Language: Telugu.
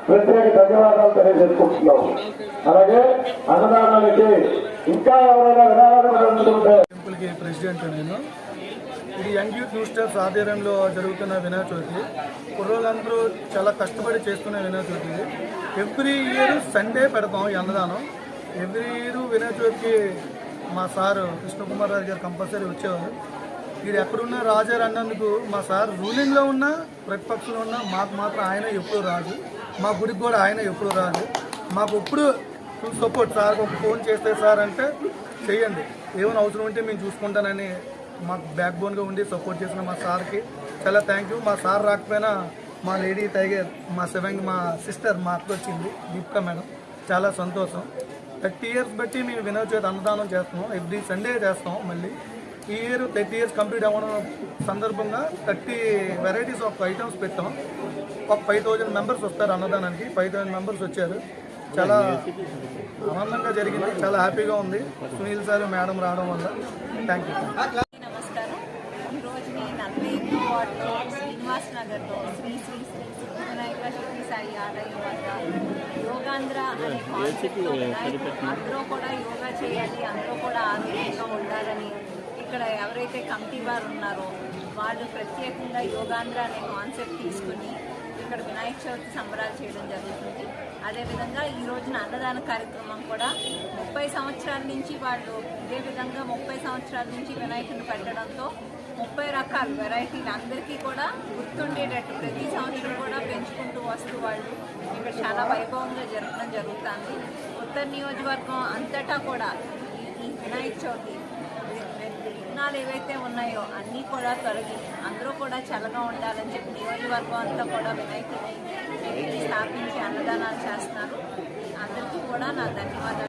ప్రత్యేక ధన్యవాదాలు తెలియజేసుకుంటున్నాం. అలాగే అన్నదానానికి ఇంకా ఎవరైనా వినాలనుకుంటే టెంపుల్కి ప్రెసిడెంట్ నేను. ఇది యంగ్ యూత్ న్యూ స్టార్స్ ఆధ్వర్యంలో జరుగుతున్న వినాయక చవితి. కుర్రోళ్ళందరూ చాలా కష్టపడి చేస్తున్న Vinayaka Chavithi. Every year Sunday పెడతాం ఈ అన్నదానం. ఎవ్రీ ఇయర్ వినాయక చవితికి మా సారు కృష్ణకుమార్ రాజు గారు కంపల్సరీ వచ్చేవారు. ఇది ఎక్కడున్నా రాజారు అన్నందుకు మా సార్ రూలింగ్లో ఉన్న ప్రతిపక్షంలో ఉన్న మాకు మాత్రం ఆయన ఎప్పుడు రాదు. మా గుడికి కూడా ఆయన ఎప్పుడు రాదు. మాకు ఎప్పుడు సపోర్ట్. సార్ ఒక ఫోన్ చేస్తే సార్ అంటే చెయ్యండి, ఏమైనా అవసరం ఉంటే మేము చూసుకుంటానని మాకు బ్యాక్ బోన్గా ఉండి సపోర్ట్ చేసిన మా సార్కి చాలా థ్యాంక్ యూ. మా సార్ రాకపోయినా మా లేడీ టైగర్ మా శివంగి మా సిస్టర్ మా అక్క వచ్చింది దీపికా మేడం, చాలా సంతోషం. 30 years బట్టి మేము వినాయక చవితి అన్నదానం చేస్తున్నాం. ఎవ్రీ సండే చేస్తాం. మళ్ళీ ఈ ఇయర్ 30 years కంప్లీట్ అవ్వడం సందర్భంగా 30 వెరైటీస్ ఆఫ్ ఐటమ్స్ పెట్టాం. ఒక 5000 మెంబర్స్ వస్తారు అన్నదానానికి. 5000 మెంబర్స్ వచ్చారు. చాలా ఆనందంగా జరిగింది, చాలా హ్యాపీగా ఉంది సునీల్ సార్ మేడం రావడం వల్ల. Thank you. నమస్కారం. ఈరోజు నేను 45వ వార్డులో శ్రీనివాస్ నగర్లో శ్రీ శ్రీ శ్రీ సిద్ధివినాయక శక్తి సాయి ఆలయం వద్ద యోగాంధ్ర అనే కాన్సెప్ట్లో అందరూ కూడా యోగా చేయాలి, అందరూ కూడా ఆరోగ్యంగా ఉండాలని ఇక్కడ ఎవరైతే కమిటీ వారు ఉన్నారో వాళ్ళు ప్రత్యేకంగా యోగాంధ్ర అనే కాన్సెప్ట్ తీసుకుని ఇక్కడ వినాయక చవితి సంబరాలు చేయడం జరుగుతుంది. అదేవిధంగా ఈ రోజున అన్నదాన కార్యక్రమం కూడా 30 సంవత్సరాల నుంచి వాళ్ళు ఇదే విధంగా 30 సంవత్సరాల నుంచి వినాయకుడిని పెట్టడంతో 30 రకాల వెరైటీలు అందరికీ కూడా గుర్తుండేటట్టు ప్రతి సంవత్సరం కూడా పెంచుకుంటూ వస్తూ వాళ్ళు ఇక్కడ చాలా వైభవంగా జరపడం జరుగుతుంది. ఉత్తర నియోజకవర్గం అంతటా కూడా ఈ వినాయక చవితి విఘ్నాలు ఏవైతే ఉన్నాయో అన్నీ కూడా తొలగి అందరూ కూడా చల్లగా ఉండాలని చెప్పి నియోజకవర్గం అంతా కూడా వినాయకుడిని స్థాపించి అన్నదానాలు చేస్తున్నారు. అందరికీ కూడా నా ధన్యవాదాలు.